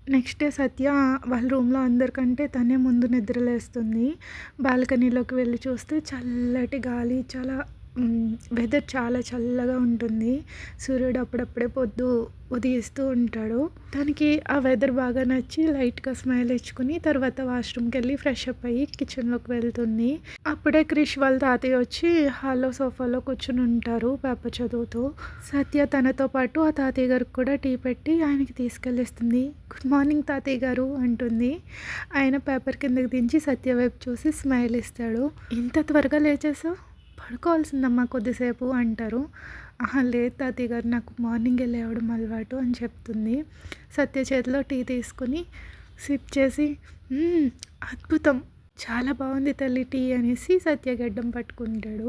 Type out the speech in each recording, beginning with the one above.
Next day సత్య వాళ్ళ రూమ్‌లో అందరికంటే తనే ముందు నిద్రలేస్తుంది. బాల్కనీలోకి వెళ్లి చూస్తే చల్లటి గాలి, చాలా వెదర్ చాలా చల్లగా ఉంటుంది. సూర్యుడు అప్పుడప్పుడే ఉదయిస్తూ ఉంటాడు. తనకి ఆ వెదర్ బాగా నచ్చి లైట్‌గా స్మైల్ ఇచ్చుకొని తర్వాత వాష్‌రూమ్‌కెళ్ళి ఫ్రెష్ అప్ అయ్యి కిచెన్‌లోకి వెళ్తుంది. అప్పుడే క్రిష్ వాళ్ళ తాతయ్య వచ్చి హాల్‌లో సోఫాలో కూర్చొని ఉంటారు పేపర్ చదువుతూ. సత్య తనతో పాటు ఆ తాతయ్య గారికి కూడా టీ పెట్టి ఆయనకి తీసుకెళ్ళిస్తుంది. గుడ్ మార్నింగ్ తాతయ్య గారు అంటుంది. ఆయన పేపర్ కిందకి దించి సత్య వైపు చూసి స్మైల్ ఇస్తాడు. ఇంత త్వరగా లేచేసావు, పడుకోవాల్సిందమ్మా కొద్దిసేపు అంటారు. ఆహా లేదు తాతయ్య గారు, నాకు మార్నింగే లేవడం అలవాటు అని చెప్తుంది. సత్య చేతిలో టీ తీసుకుని సిప్ చేసి అద్భుతం, చాలా బాగుంది తల్లి టీ అనేసి సత్య గడ్డం పట్టుకుంటాడు.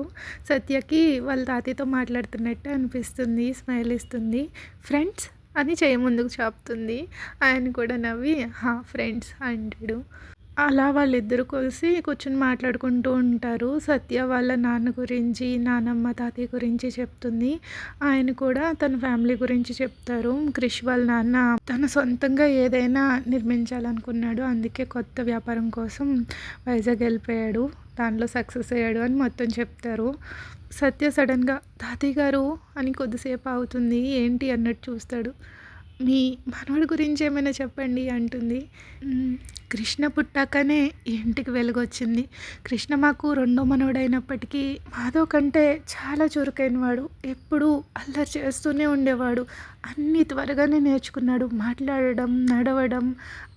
సత్యకి వాళ్ళ తాతయ్యతో మాట్లాడుతున్నట్టే అనిపిస్తుంది, స్మైల్ ఇస్తుంది. ఫ్రెండ్స్ అని చెయ్యి ముందుకు చాపుతుంది. ఆయన కూడా నవ్వి ఫ్రెండ్స్ అంటాడు. అలా వాళ్ళిద్దరూ కలిసి కూర్చొని మాట్లాడుకుంటూ ఉంటారు. సత్య వాళ్ళ నాన్న గురించి, నానమ్మ, తాతయ్య గురించి చెప్తుంది. ఆయన కూడా తన ఫ్యామిలీ గురించి చెప్తారు. క్రిష్ వాళ్ళ నాన్న తన సొంతంగా ఏదైనా నిర్మించాలనుకున్నాడు. అందుకే కొత్త వ్యాపారం కోసం వైజాగ్ వెళ్ళిపోయాడు. దానిలో సక్సెస్ అయ్యాడు అని మొత్తం చెప్తారు. సత్య సడన్గా తాతయ్య గారు అని కొద్దిసేపు అవుతుంది. ఏంటి అన్నట్టు చూస్తాడు. మీ మనవడి గురించి ఏమైనా చెప్పండి అంటుంది. కృష్ణ పుట్టాకనే ఈ ఇంటికి వెలుగొచ్చింది. కృష్ణ మాకు రెండో మనవడైనప్పటికీ మాధవ్ కంటే చాలా చురుకైనవాడు. ఎప్పుడూ అల్లరి చేస్తూనే ఉండేవాడు. అన్నీ త్వరగానే నేర్చుకున్నాడు, మాట్లాడడం, నడవడం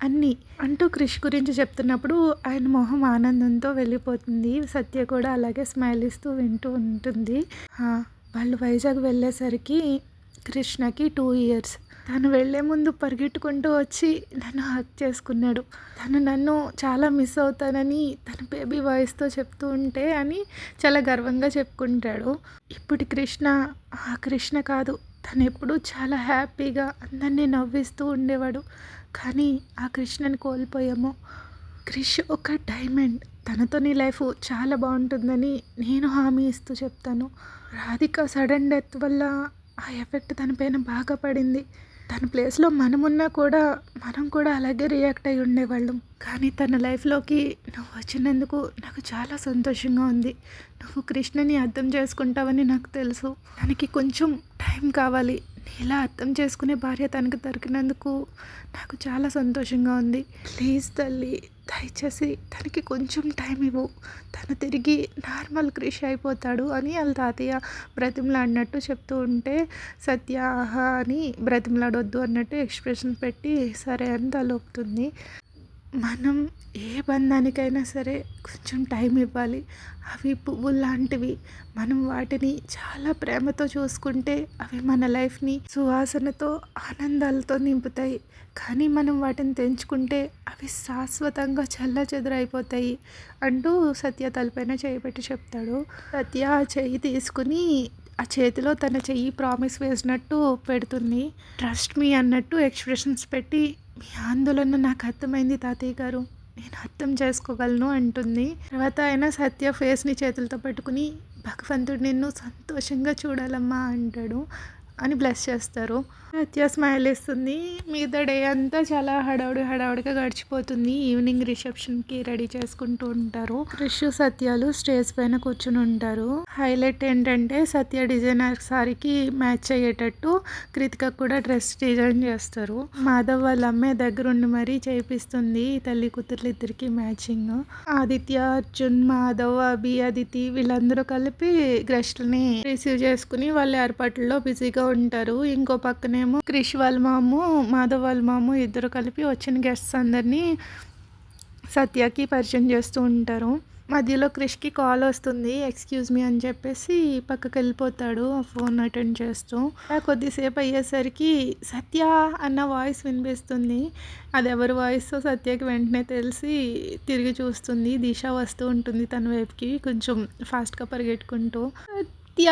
అన్నీ అంటూ క్రిష్ గురించి చెప్తున్నప్పుడు ఆయన మొహం ఆనందంతో వెళ్ళిపోతుంది. సత్య కూడా అలాగే స్మైల్ ఇస్తూ వింటూ ఉంటుంది. వాళ్ళు వైజాగ్ వెళ్ళేసరికి కృష్ణకి 2 ఇయర్స్. తను వెళ్ళే ముందు పరిగెట్టుకుంటూ వచ్చి నన్ను హగ్ చేసుకున్నాడు. తను నన్ను చాలా మిస్ అవుతానని తన బేబీ వాయిస్తో చెప్తూ ఉంటే అని చాలా గర్వంగా చెప్పుకుంటాడు. ఇప్పుడు కృష్ణ ఆ కృష్ణ కాదు. తను ఎప్పుడూ చాలా హ్యాపీగా అందరినీ నవ్విస్తూ ఉండేవాడు. కానీ ఆ కృష్ణని కోల్పోయాము. క్రిష్ ఒక డైమండ్. తనతో నీ లైఫ్ చాలా బాగుంటుందని నేను హామీ ఇస్తూ చెప్తాను. రాధిక సడన్ డెత్ వల్ల ఆ ఎఫెక్ట్ తన పైన బాగా పడింది. తన ప్లేస్లో మనం కూడా అలాగే రియాక్ట్ అయి ఉండేవాళ్ళం. కానీ తన లైఫ్లోకి నువ్వు వచ్చినందుకు నాకు చాలా సంతోషంగా ఉంది. నువ్వు కృష్ణని అర్థం చేసుకుంటావని నాకు తెలుసు. తనకి కొంచెం టైం కావాలి. నీలా అర్థం చేసుకునే భార్య తనకు దొరికినందుకు నాకు చాలా సంతోషంగా ఉంది. ప్లీజ్ తల్లి, దయచేసి తనకి కొంచెం టైం ఇవ్వు. తను తిరిగి నార్మల్ క్రిష్ అయిపోతాడు అని వాళ్ళ తాతయ్య బ్రతిమలాడినట్టు చెప్తూ ఉంటే సత్య ఆహా అని బ్రతిమలాడొద్దు అన్నట్టు ఎక్స్ప్రెషన్ పెట్టి సరే అని తలొప్పుతుంది. మనం ఏ బంధానికైనా సరే కొంచెం టైం ఇవ్వాలి. అవి పువ్వుల్లాంటివి. మనం వాటిని చాలా ప్రేమతో చూసుకుంటే అవి మన లైఫ్ని సువాసనతో, ఆనందాలతో నింపుతాయి. కానీ మనం వాటిని తెంచుకుంటే అవి శాశ్వతంగా చెల్లాచెదురైపోతాయి అంటూ సత్య తలపైన చేయి పెట్టి చెప్తాడు. సత్య ఆ చెయ్యి తీసుకుని ఆ చేతిలో తన చెయ్యి ప్రామిస్ వేసినట్టు పెడుతుంది. ట్రస్ట్ మీ అన్నట్టు ఎక్స్ప్రెషన్స్ పెట్టి మీ ఆందోళన నాకు అర్థమైంది తాతయ్య గారు, నేను అర్థం చేసుకోగలను అంటుంది. తర్వాత ఆయన సత్య ఫేస్ని చేతులతో పట్టుకుని భగవంతుడు నిన్ను సంతోషంగా చూడాలమ్మా అంటాడు అని బ్లెస్ చేస్తారు. సత్య స్మైల్ ఇస్తుంది. మిగతా డే అంతా చాలా హడావుడిగా గడిచిపోతుంది. ఈవినింగ్ రిసెప్షన్కి రెడీ చేసుకుంటూ ఉంటారు. క్రిష్ సత్యాలు స్టేజ్ పైన కూర్చుని ఉంటారు. హైలైట్ ఏంటంటే సత్య డిజైనర్ సారీకి మ్యాచ్ అయ్యేటట్టు కృతిక కూడా డ్రెస్ డిజైన్ చేస్తారు. మాధవ్ వాళ్ళ అమ్మాయి దగ్గరుండి మరీ చేయిస్తుంది తల్లి కూతుర్లు ఇద్దరికి మ్యాచింగ్. ఆదిత్య, అర్జున్, మాధవ్, అభి, అదితి వీళ్ళందరూ కలిపి గెస్ట్ని రిసీవ్ చేసుకుని వాళ్ళ ఏర్పాట్లలో బిజీగా ఉంటారు. ఇంకో పక్కనేమో క్రిష్ వాళ్ళ మాము, మాధవ్ వాళ్ళ మాము ఇద్దరు కలిపి వచ్చిన గెస్ట్స్ అందరినీ సత్యకి పరిచయం చేస్తూ ఉంటారు. మధ్యలో క్రిష్కి కాల్ వస్తుంది. ఎక్స్క్యూజ్ మీ అని చెప్పేసి పక్కకి వెళ్ళిపోతాడు ఫోన్ అటెండ్ చేస్తూ. కొద్దిసేపు అయ్యేసరికి సత్య అన్న వాయిస్ వినిపిస్తుంది. అది ఎవరి వాయిస్ సత్యకి వెంటనే తెలిసి తిరిగి చూస్తుంది. దిశ వస్తూ ఉంటుంది తన వైపుకి కొంచెం ఫాస్ట్గా పరిగెట్టుకుంటూ. సత్య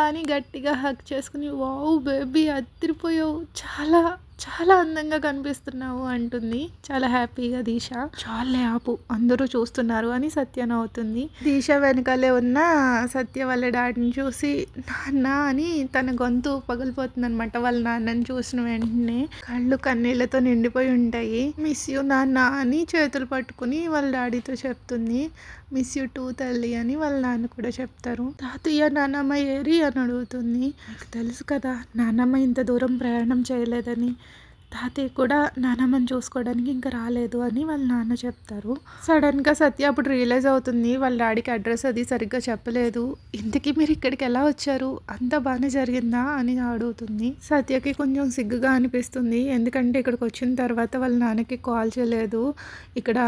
అని గట్టిగా హగ్ చేసుకుని వావ్ బేబీ అదిరిపోయావు, చాలా చాలా అందంగా కనిపిస్తున్నావు అంటుంది. చాలా హ్యాపీగా దీశ. చాలే ఆపు, అందరూ చూస్తున్నారు అని సత్య నవ్వుతుంది. దీశ వెనకాలే ఉన్న సత్య వాళ్ళ డాడీని చూసి నాన్న అని తన గొంతు పగిలిపోతుంది అనమాట. వాళ్ళ నాన్నని చూసిన వెంటనే కళ్ళు కన్నీళ్లతో నిండిపోయి ఉంటాయి. మిస్ యూ నాన్న అని చేతులు పట్టుకుని వాళ్ళ డాడీతో చెప్తుంది. మిస్ యూ టూ తల్లి అని వాళ్ళ నాన్న కూడా చెప్తారు. తాతయ్య నాన్నమ్మ ఏరి అని అడుగుతుంది. నాకు తెలుసు కదా నాన్నమ్మ ఇంత దూరం ప్రయాణం చేయలేదని, తాతయ్య కూడా నాన్నమ్మని చూసుకోవడానికి ఇంకా రాలేదు అని వాళ్ళ నాన్న చెప్తారు. సడన్గా సత్య అప్పుడు రియలైజ్ అవుతుంది వాళ్ళ డాడీకి అడ్రస్ అది సరిగ్గా చెప్పలేదు. ఇంతకీ మీరు ఇక్కడికి ఎలా వచ్చారు, అంతా బాగానే జరిగిందా అని అడుగుతుంది. సత్యకి కొంచెం సిగ్గుగా అనిపిస్తుంది. ఎందుకంటే ఇక్కడికి వచ్చిన తర్వాత వాళ్ళ నాన్నకి కాల్ చేయలేదు. ఇక్కడ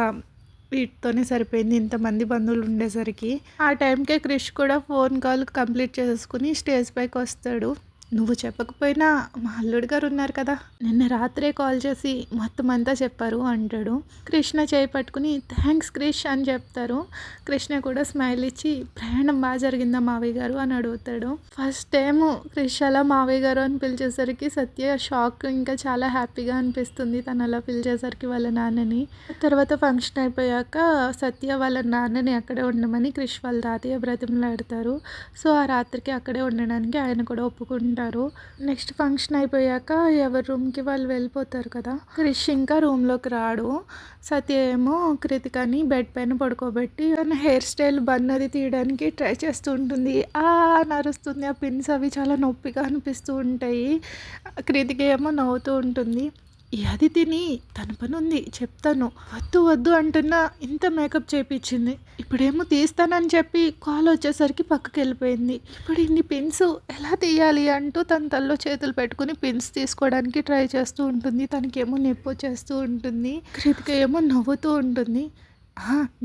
వీటితోనే సరిపోయింది ఇంతమంది బంధువులు ఉండేసరికి. ఆ టైంకే క్రిష్ కూడా ఫోన్ కాల్ కంప్లీట్ చేసుకుని స్టేజ్ పైకి వస్తాడు. నువ్వు చెప్పకపోయినా మా అల్లుడు గారు ఉన్నారు కదా, నిన్న రాత్రే కాల్ చేసి మొత్తం అంతా చెప్పారు అంటాడు. కృష్ణ చేయి పట్టుకుని థ్యాంక్స్ క్రిష్ అని చెప్తారు. కృష్ణ కూడా స్మైల్ ఇచ్చి ప్రయాణం బాగా జరిగిందా మావయ్య గారు అని అడుగుతాడు. ఫస్ట్ టైం క్రిష్ అలా మావయ్య గారు అని పిలిచేసరికి సత్య షాక్, ఇంకా చాలా హ్యాపీగా అనిపిస్తుంది తను అలా పిలిచేసరికి వాళ్ళ నాన్నని. తర్వాత ఫంక్షన్ అయిపోయాక సత్య వాళ్ళ నాన్నని అక్కడే ఉండమని క్రిష్ వాళ్ళ తాతయ్య బ్రతిమలాడతారు. సో ఆ రాత్రికి అక్కడే ఉండడానికి ఆయన కూడా ఒప్పుకుంటారు. నెక్స్ట్ ఫంక్షన్ అయిపోయాక ఎవరి రూమ్కి వాళ్ళు వెళ్ళిపోతారు కదా. క్రిష్ ఇంకా రూమ్లోకి రాడు. సత్య ఏమో కృతికని బెడ్ పైన పడుకోబెట్టి తన హెయిర్ స్టైల్ బన్ అది తీయడానికి ట్రై చేస్తూ ఉంటుంది. నరుస్తుంది. ఆ పిన్స్ అవి చాలా నొప్పిగా అనిపిస్తూ ఉంటాయి. కృతిక ఏమో నవ్వుతూ ఉంటుంది. అది తిని తన పని ఉంది చెప్తాను, వద్దు వద్దు అంటున్నా ఇంత మేకప్ చేయించింది. ఇప్పుడేమో తీస్తానని చెప్పి కాల్ వచ్చేసరికి పక్కకి వెళ్ళిపోయింది. ఇప్పుడు ఇన్ని పిన్స్ ఎలా తీయాలి అంటూ తన తల్లో చేతులు పెట్టుకుని పిన్స్ తీసుకోవడానికి ట్రై చేస్తూ ఉంటుంది. తనకేమో నొప్పి వచ్చేస్తూ ఉంటుంది. కృతిక ఏమో నవ్వుతూ ఉంటుంది.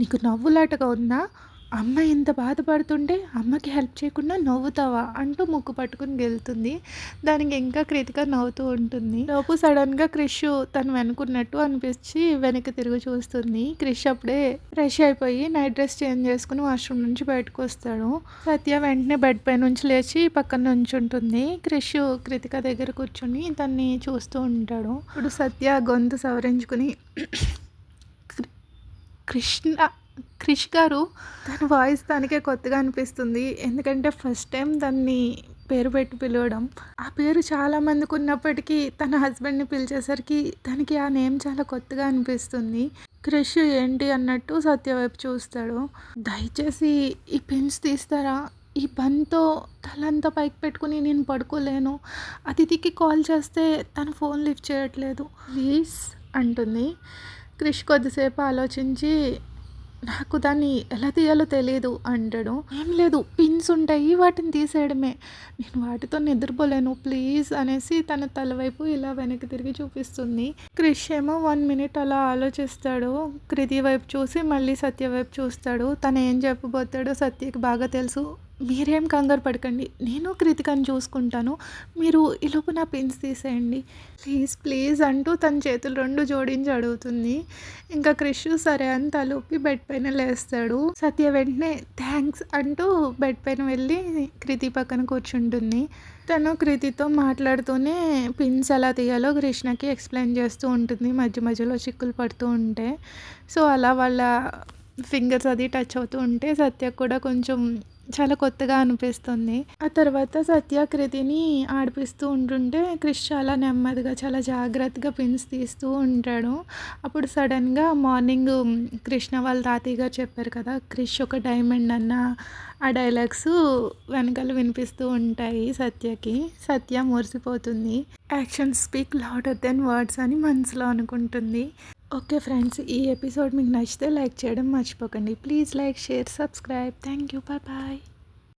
నీకు నవ్వులాటగా ఉందా, అమ్మ ఇంత బాధపడుతుంటే అమ్మకి హెల్ప్ చేయకుండా నవ్వుతావా అంటూ ముక్కు పట్టుకుని వెళ్తుంది. దానికి ఇంకా కృతిక నవ్వుతూ ఉంటుంది. లోపు సడన్గా క్రిష్ తను వెనుకున్నట్టు అనిపించి వెనక్కి తిరిగి చూస్తుంది. క్రిష్ అప్పుడే ఫ్రెష్ అయిపోయి నైట్ డ్రెస్ చేంజ్ చేసుకుని వాష్రూమ్ నుంచి బయటకు వస్తాడు. సత్య వెంటనే బెడ్ పై నుంచి లేచి పక్కన నుంచుంటుంది. క్రిష్ కృతిక దగ్గర కూర్చుని తన్ని చూస్తూ ఉంటాడు. ఇప్పుడు సత్య గొంతు సవరించుకుని క్రిష్ గారు, తన వాయిస్ తనకే కొత్తగా అనిపిస్తుంది. ఎందుకంటే ఫస్ట్ టైం దాన్ని పేరు పెట్టి పిలవడం. ఆ పేరు చాలా మందికి ఉన్నప్పటికీ తన హస్బెండ్ని పిలిచేసరికి తనకి ఆ నేమ్ చాలా కొత్తగా అనిపిస్తుంది. క్రిష్ ఏంటి అన్నట్టు సత్య వైపు చూస్తాడు. దయచేసి ఈ పిన్స్ తీస్తారా, ఈ బన్తో తలంతా పైకి పెట్టుకుని నేను పడుకోలేను. అతిథికి కాల్ చేస్తే తన ఫోన్ లిఫ్ట్ చేయట్లేదు, ప్లీజ్ అంటుంది. క్రిష్ కొద్దిసేపు ఆలోచించి నాకు దాన్ని ఎలా తీయాలో తెలియదు అంటాడు. ఏం లేదు, పిన్స్ ఉంటాయి వాటిని తీసేయడమే, నేను వాటితో నిద్రపోలేను ప్లీజ్ అనేసి తన తల వైపు ఇలా వెనక్కి తిరిగి చూపిస్తుంది. క్రిష్ ఏమో 1 minute అలా ఆలోచిస్తాడు. కృతి వైపు చూసి మళ్ళీ సత్య వైపు చూస్తాడు. తను ఏం చెప్పబోతాడో సత్యకి బాగా తెలుసు. మీరేం కంగారు పడకండి, నేను కృతికని చూసుకుంటాను, మీరు ఈలోపు నా పిన్స్ తీసేయండి ప్లీజ్ ప్లీజ్ అంటూ తన చేతులు 2 జోడించి అడుగుతుంది. ఇంకా క్రిష్ సరే అని తలూపి బెడ్ పైన లేస్తాడు. సత్య వెంటనే థ్యాంక్స్ అంటూ బెడ్ పైన వెళ్ళి కృతి పక్కన కూర్చుంటుంది. తను కృతితో మాట్లాడుతూనే పిన్స్ ఎలా తీయాలో కృష్ణకి ఎక్స్ప్లెయిన్ చేస్తూ ఉంటుంది. మధ్య మధ్యలో చిక్కులు పడుతూ ఉంటే సో అలా వాళ్ళ ఫింగర్స్ అది టచ్ అవుతూ ఉంటే సత్య కూడా కొంచెం చాలా కొత్తగా అనిపిస్తుంది. ఆ తర్వాత సత్య కృతిని ఆడిపిస్తూ ఉంటుంటే క్రిష్ చాలా నెమ్మదిగా చాలా జాగ్రత్తగా పిన్స్ తీస్తూ ఉంటాడు. అప్పుడు సడన్గా మార్నింగ్ కృష్ణ వాళ్ళ తాతయ్య గారు చెప్పారు కదా, క్రిష్ ఒక డైమండ్ అన్న ఆ డైలాగ్స్ వెనకాల వినిపిస్తూ ఉంటాయి సత్యకి. సత్య మురిసిపోతుంది. Actions speak louder than words అని మనసులో అనుకుంటుంది. ఓకే ఫ్రెండ్స్, ఈ ఎపిసోడ్ మీకు నచ్చితే లైక్ చేయడం మర్చిపోకండి. Please like, share, subscribe. Thank you, bye bye.